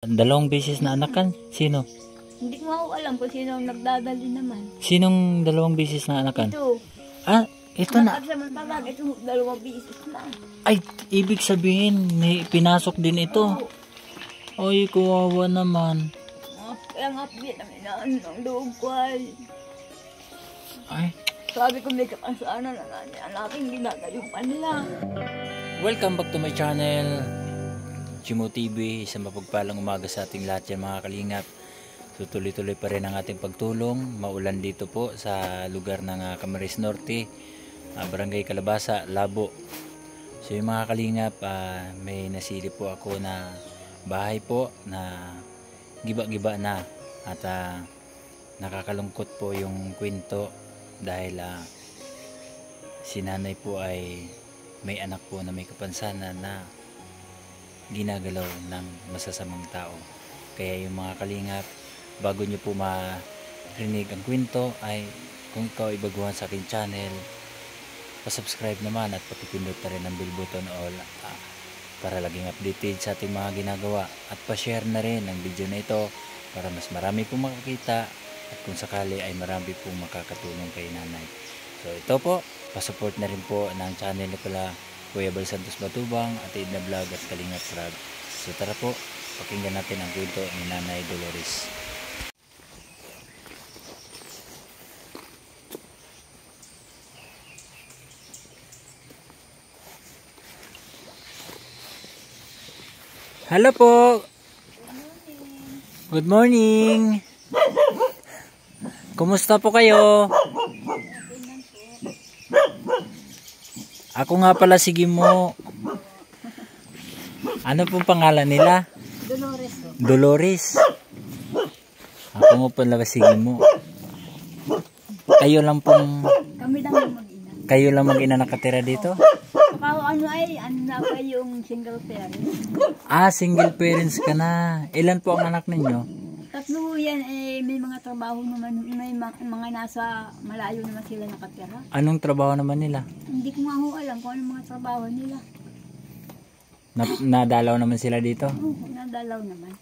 Dalawang beses na anakan? Sino? Hindi ko nga alam kung sino ang nagdadali naman. Sinong dalawang beses na anakan? Ito. Ah, ito na. Samantala, ito dalawang beses na. Ay, ibig sabihin, may pinasok din ito. Ay, kawawa naman. Kaya nga pili ang inaan ng loob ko ay. Ay. Sabi ko may kapansanan na ang aking ginagayupan nila. Welcome back to my channel, Chimo TV. Isang mapagpalang umaga sa ating lahat yan mga kalingap. Tuloy-tuloy pa rin ang ating pagtulong. Maulan dito po sa lugar ng Camarines Norte, Barangay Calabasa, Labo. So yung mga kalingap, may nasilip po ako na bahay po na giba-giba na. At nakakalungkot po yung kwento dahil si nanay po ay may anak po na may kapansanan na ginagalaw ng masasamang tao. Kaya yung mga kalingap, bago nyo po marinig ang kwento, ay kung ikaw ay baguhan sa aking channel, pasubscribe naman at pakipindot na rin ang bell button all para laging updated sa ating mga ginagawa, at pa-share na rin ang video na ito para mas marami pong makakita at kung sakali ay marami pong makakatulong kay nanay. So ito po, pasupport na rin po ng channel na pala Kuya Bal Santos Matubang at Edna Vlog at Kalingap Rab. So tara po, pakinggan natin ang kwento ni Nanay Dolores. Hello po! Good morning! Kumusta po kayo? Ako nga pala si Gimo. Ano pong pangalan nila? Dolores. Dolores. Ako nga pala si Gimo. Kayo lang pong... Kami lang yung mag-ina. Kayo lang mag-ina nakatira dito? Ano na pa yung single parents? Ah, single parents ka na. Ilan po ang anak ninyo? Tatlo yan, may mga trabaho naman, may mga nasa malayo naman sila nakatira. Anong trabaho naman nila? Hindi ko nga alam kung anong mga trabaho nila. Nadalaw naman sila dito? Oo, nadalaw naman.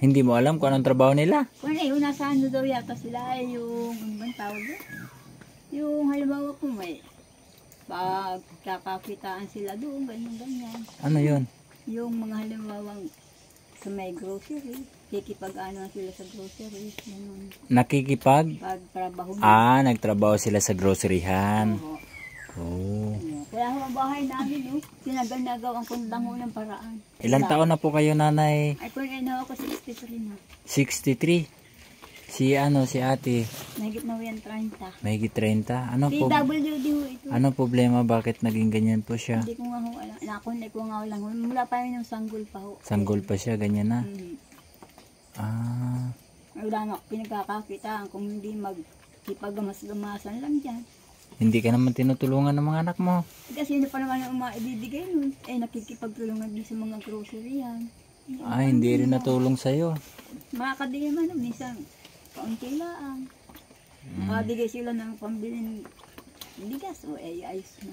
Hindi mo alam kung anong trabaho nila? Kung nasa ano daw yata sila, yung, ano bang tawag doon? Yung halimbawa po may pagkakakitaan sila doon, ganyan. Ano yun? Yung mga halimbawang sa may grocery, kikipag-ano sila sa grocery. Ganun. Nakikipag? Pagtrabaho nila. Ah, nagtrabaho sila sa groceryhan. Oo. Kaya ang bahay namin, sinaganagaw ang kundang ng paraan. Ilang taon na po kayo, nanay? Ay, kung ako 63 na. 63? Si ate? Mahigit na yan 30. Mahigit 30? PWD ho ito. Ano problema? Bakit naging ganyan po siya? Hindi ko nga ho alam. Nakunik ko nga lang. Mula pa yun yung sanggol pa ho. Sanggol pa siya, ganyan na? Wala nga pinagkakakitaan kung hindi magkipagamas-gamasan lang dyan. Hindi ka naman tinutulungan ng mga anak mo? Kasi yun pa naman ang maibibigay nun. Nakikipagtulungan din sa mga grocery yan. Hindi rin natulong sa'yo. Makakadili man minsan. Kaunti lang. Makabigay sila ng pambilin bigas o ayos na.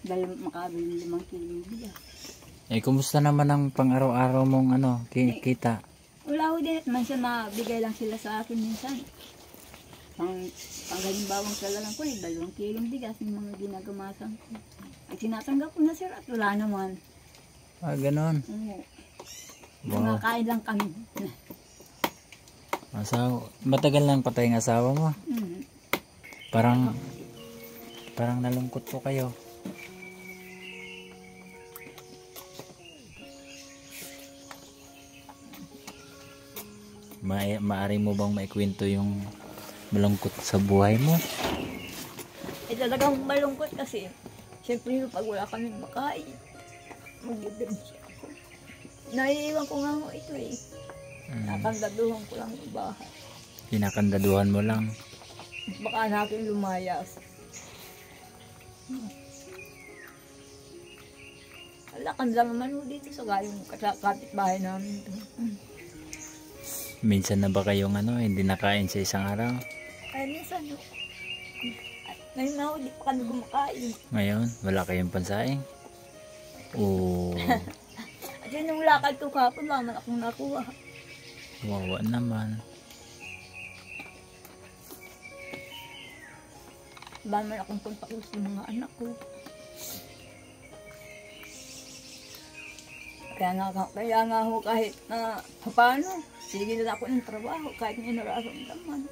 Dahil makabili 5 kilo bigas. Kumusta naman ang pang-araw-araw mong kita? Wala ko din. Minsan mabigay lang sila sa akin minsan. Pang-halimbawang sila lang ko 2 kilong bigas yung mga ginagamasan ko. At sinatanggap ko na sir at wala naman. Ganon. Wow. Kain lang kami. Matagal nang patay ang asawa mo? Parang nalungkot po kayo. Maaari mo bang maikwento yung malungkot sa buhay mo? Talagang malungkot kasi siyempre pag wala kami makain, mag-debensi ako. Naiiwan ko nga mo ito Nakandaduhan ko lang yung bahay. Kinakandaduhan mo lang? Baka natin lumayas. Alakan lang naman dito sa gayong kapitbahay namin ito. Minsan na ba kayong hindi nakain sa isang araw? Ay, minsan ngayon na hindi pa kami gumakain. Ngayon? Wala kayong pansaing? Oo. Kasi nung lakad ko kapon, wala man akong nakuha. Wawa naman. Wala man akong kontak sa mga anak ko. Kaya nga ho kahit na paano, sige na ako ng trabaho kahit may nararamdaman.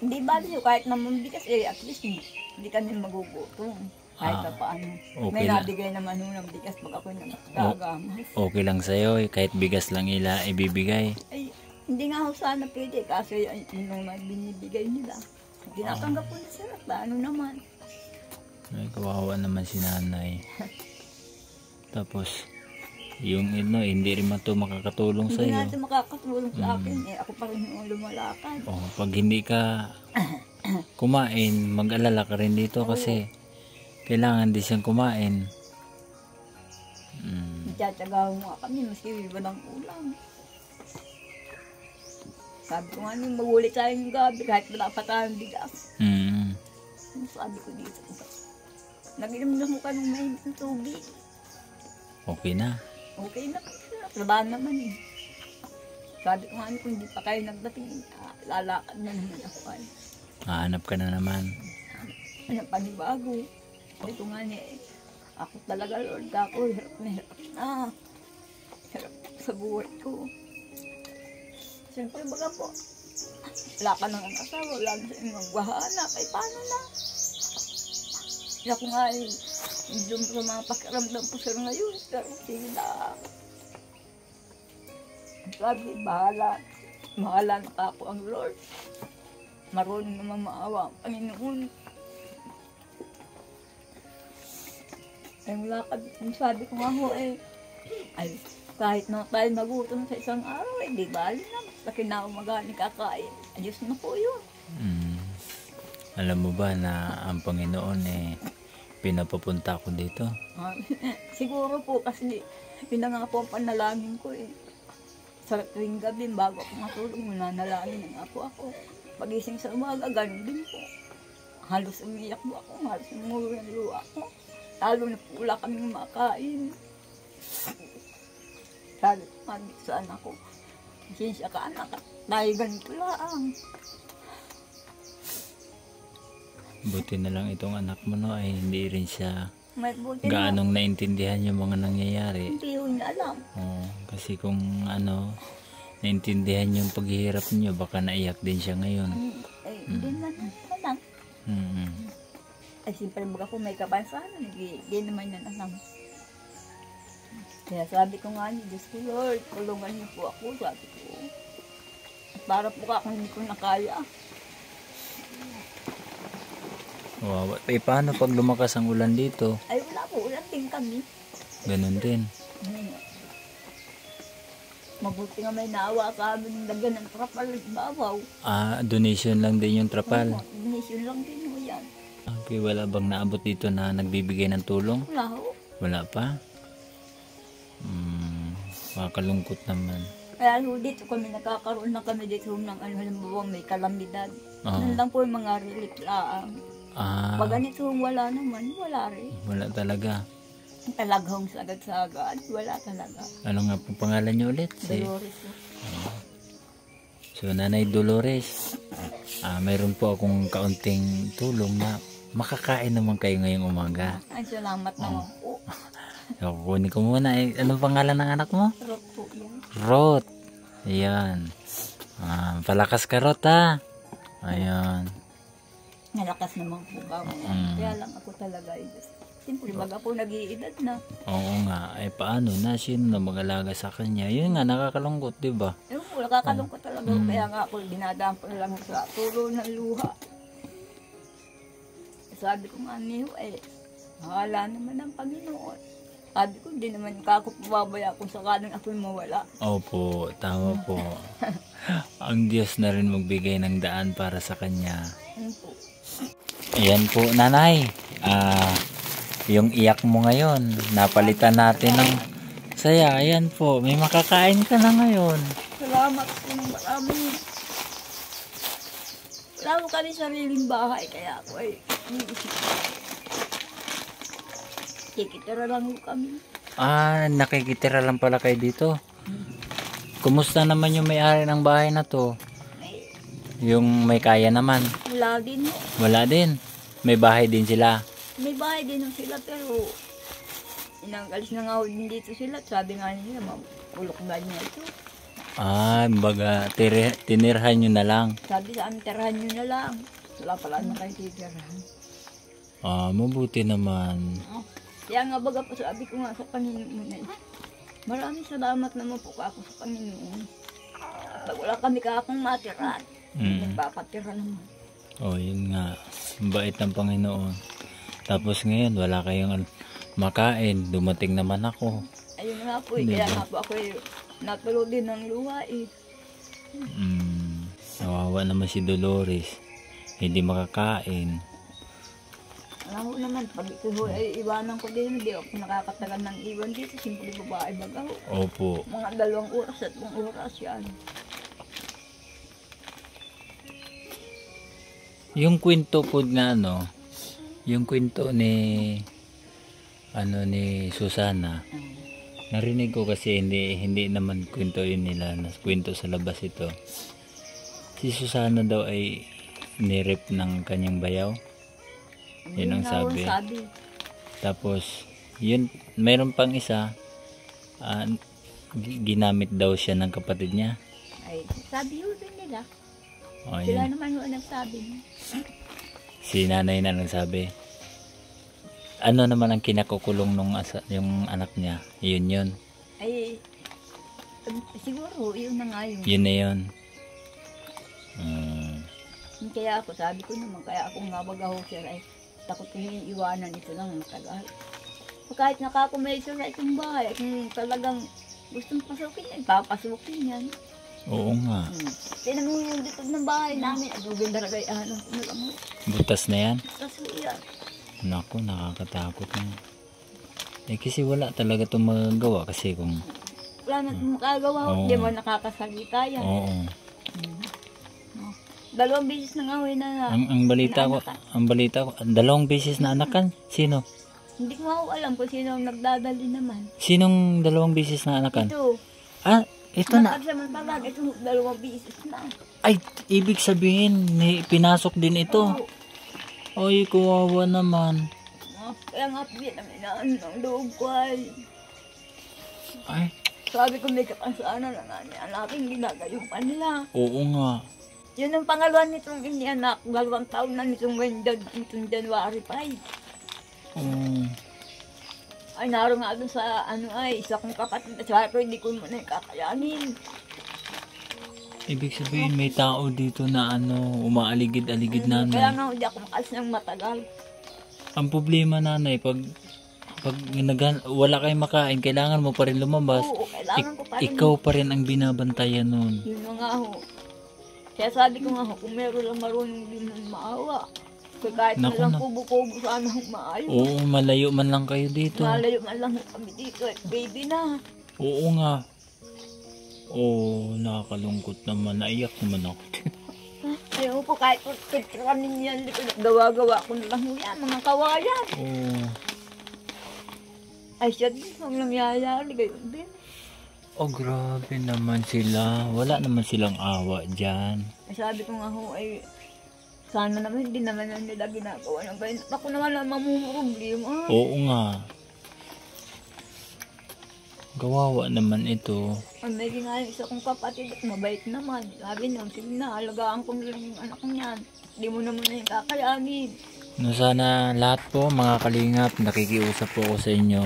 Hindi ba yun, kahit naman bigas, at least hindi kami magugutom. Kahit na paano. Okay May lang. nabigay naman ho ng bigas pag ako'y nagkagamas. Okay lang sa'yo, kahit bigas lang ibibigay. Ay, hindi nga ho sana pwede kasi yun naman binibigay nila. Tinatanggap ko na sila, paano naman? Ay, kawawa naman si nanay. Tapos, yung hindi rin man ito makakatulong Hindi nga sa'yo. ito makakatulong sa akin. Ako pa rin yung lumalakad. Oh, pag hindi ka kumain, mag-alala ka rin dito kasi kailangan din siyang kumain. Nagtsatsaga nga kami, maski walang ulam. Sabi ko nga nung magulit tayo yung gabi kahit wala pa tayong bigas. Sabi ko dito, nag-inom na mo ka ng mainit ng tubig. Okay na. Okay na, laban naman eh. Sabi ko nga kung hindi pa kayo nagdating, lalakad na naman ako kayo. Hahanap ka na naman. Ano panibago. Sabi ko nga niya ako talaga Lord, ako hirap na hirap na. Hirap sa buhay ko. Siyempre baga po, wala ka nang asawa, wala na sa magwahanap, ay paano na? Kaya ko nga medyo sa mga pakiramdam po sir ngayon, pero sige na. Sabi, bahala na ka ako ang Lord. Marunong naman maawa ang Panginoon. Ay lakad, sabi ko nga ho ay kahit na tayo magutom sa isang araw, di bali na. Basta kinaumagaan kakain. Ayos na po yun. Alam mo ba na ang Panginoon pinapapunta ko dito? Siguro po kasi yun na nga po ang panalangin ko Sa tuwing gabi, bago ako matulog, nanalangin na nga po ako. Pagising sa umaga, ganun din po. Halos umiyak po ako, halos umululo ako. Lalo na po wala kaming makain. Sabi ko nga sa anak ko, sinsya ka anak, dahil ganito lang. Buti na lang itong anak mo ay hindi rin siya May buti na, gaanong naintindihan yung mga nangyayari. hindi ko niya alam. Kasi kung naintindihan yung paghihirap niyo, baka naiyak din siya ngayon. Hindi na alam. Ay, siyempre baga po may kapansanan, hindi naman yan alam. Kaya sabi ko nga niya, Diyos ko Lord, tulungan niyo po ako, sabi ko. At para po ako hindi ko nakaya. Wow. Paano pag lumakas ang ulan dito? Ay, wala po, ulan din kami. Ganun din. Mabuti nga may naawa sa amin, lagyan ng trapal, babaw. Donation lang din yung trapal. Donation lang din mo yan. Okay, wala bang naabot dito na nagbibigay ng tulong? Wala ho. Wala pa? Makakalungkot naman. Kaya ho dito kami, nakakaroon na kami dito ng halimbawa may kalamidad. Nun lang po yung mga relief laang. Pag ganito wala naman, wala rin. Wala talaga. Talagang sagad-sagad, wala talaga. Ano nga po pangalan niyo ulit? Dolores po. So, Nanay Dolores, mayroon po akong kaunting tulong na makakain naman kayo ngayong umaga. Ay, salamat naman po. So, kukunin ko muna. Anong pangalan ng anak mo? Sarap po yan. Rot. Ayan. Palakas ka, Rot, ha? Ayan. Nalakas naman po ba? Kaya lang ako talaga siyempre baga po nag-iedad na. Oo nga. Ay, paano na? Sino na mag-alaga sa kanya? Yun nga, nakakalungkot, diba? Yung po, nakakalungkot talaga. Kaya nga ako, dinadaan ko lang sa tulo ng luha. Sabi ko nga niyo, mahala naman ang Panginoon. Sabi ko, hindi naman ako pababaya kung sakaling ako'y mawala. Opo, tama po. Ang Diyos na rin magbigay ng daan para sa kanya. Ano po? Ayan po, Nanay. Yung iyak mo ngayon, napalitan natin ng saya. Ayan po, may makakain ka na ngayon. Salamat po ng marami. Wala mo kami sariling bahay, kaya ako iisip ko. Tikitira lang ho kami. Nakikitira lang pala kayo dito. Kumusta naman yung may-ari ng bahay na to? May, Yung may kaya naman? wala din ho. Wala din. May bahay din sila. May bahay din ho sila pero inanggalis na nga ho din dito sila. Sabi nga nila, mapulok ba niya ito? Baga tinirhan nyo na lang. Sabi sa amin, tirahan nyo na lang. Wala pala na kayo titirahan. Mabuti naman. Kaya nga baga po sabi ko nga sa Panginoon ay, maraming salamat naman po ako sa Panginoon. Pag wala kami kakong matirahan, nagpapatira naman. Yun nga. Bait ng Panginoon. Tapos ngayon, wala kayong makain. Dumating naman ako. Ayun nga po, kaya nga po ako natulo din ng luha eh. Nawawa naman si Dolores. Hindi makakain. Alam mo naman, pag ito ho ay iwanan ko din, hindi ako nakakatagal ng iwan dito. Simple babae baga ho. Opo. Mga 2 oras at 3 oras yan. Yung kwento po na yung kwento ni Susana. Narinig ko kasi hindi naman kwento yun nila, kwento sa labas ito. Si Susana daw ay nirip ng kanyang bayaw. Yun ang sabi. Tapos, yun, mayroon pang isa, ginamit daw siya ng kapatid niya. Ay, sabi yun din nila. Yun. Sila naman yung nagsabi. Si nanay na nagsabi. Ano naman ang kinakukulong yung anak niya? Yun. Ay, siguro, yun na nga yun. Yun na yun. Kaya ako, sabi ko naman, kaya ako mabagaho siya ay takot kong iwanan ito lang matagal. Kahit nakakumalit siya sa itong bahay, kung talagang gustong pasukin yan, papasukin yan. Oo nga. Tinan mo yung dito ng bahay namin, adugin daragay, Butas na yan? Kaso yan. Naku, nakakatakot na. Kasi wala talaga itong magagawa kasi kung... Wala na makagawa ko, hindi mo nakakasalita yan. Oo. 2 beses na nga na Ang balita ko, 2 beses na anakan? Sino? hindi ko nga alam kung sino ang nagdadali naman. Sinong 2 beses na anakan? Ito. Ito na. Nakasamantala, ito 2 beses na. Ay, ibig sabihin, pinasok din ito. Ay, kawawa naman. Kaya nga po yan ang inaan ng loob ko ay. Sabi ko may kapasanan na natin ginagayupan nila. Oo nga. Yun ang pangalawa nitong inianak, 2 taon na nitong January 5. Ay, naroon nga doon sa isa kong kapatid. Sabi ko, hindi ko muna kakayanin. Ibig sabihin, may tao dito na umaaligid-aligid nanay. Kaya nga, hindi ako makalis ng matagal. Ang problema nanay, pag wala kayong makain, kailangan mo pa rin lumabas. Oo, kailangan ko pa rin. Ikaw pa rin ang binabantayan nun. Yun na nga ho. Kaya sabi ko nga ho, kung meron lang marunong din ng maawa. Kaya kahit na lang kubo-kubo sana akong maayos. Oo, malayo man lang kayo dito. Malayo man lang kami dito. Baby na. Oo nga. Nakakalungkot naman. Naiyak naman ako. Ayaw po kahit pagkakanin yan, gawa-gawa ko na lang yan, mga kawayan. Ay siya din, ang nangyayari, gayon din. Grabe naman sila. Wala naman silang awa dyan. Ay sabi ko nga ho, ay sana naman hindi naman nila ginagawa ng ganyan. Ako naman ang mamumroblema. Oo nga. Gawawa naman ito. May nga yung isa kong kapatid at mabait naman. Sabi niya, sige na, alagaan ko lang yung anak niyan. Hindi mo naman na yung kakayanin. Sana lahat po mga kalingap, nakikiusap po ako sa inyo.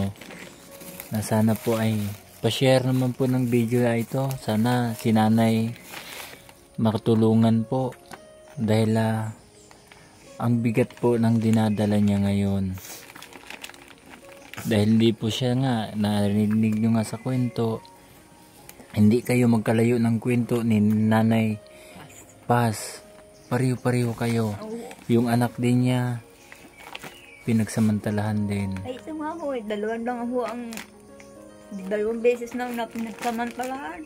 Sana po ay pa-share naman po ng video na ito. Sana si nanay makatulungan po. Dahil ang bigat po ng dinadala niya ngayon. Dahil hindi po siya nga, narinig nyo nga sa kwento, hindi kayo magkalayo ng kwento ni Nanay Paz. Pariho-pariho kayo. Yung anak din niya, pinagsamantalahan din. Ay ito nga ho, 2 lang ho ang 2 beses na pinagsamantalahan.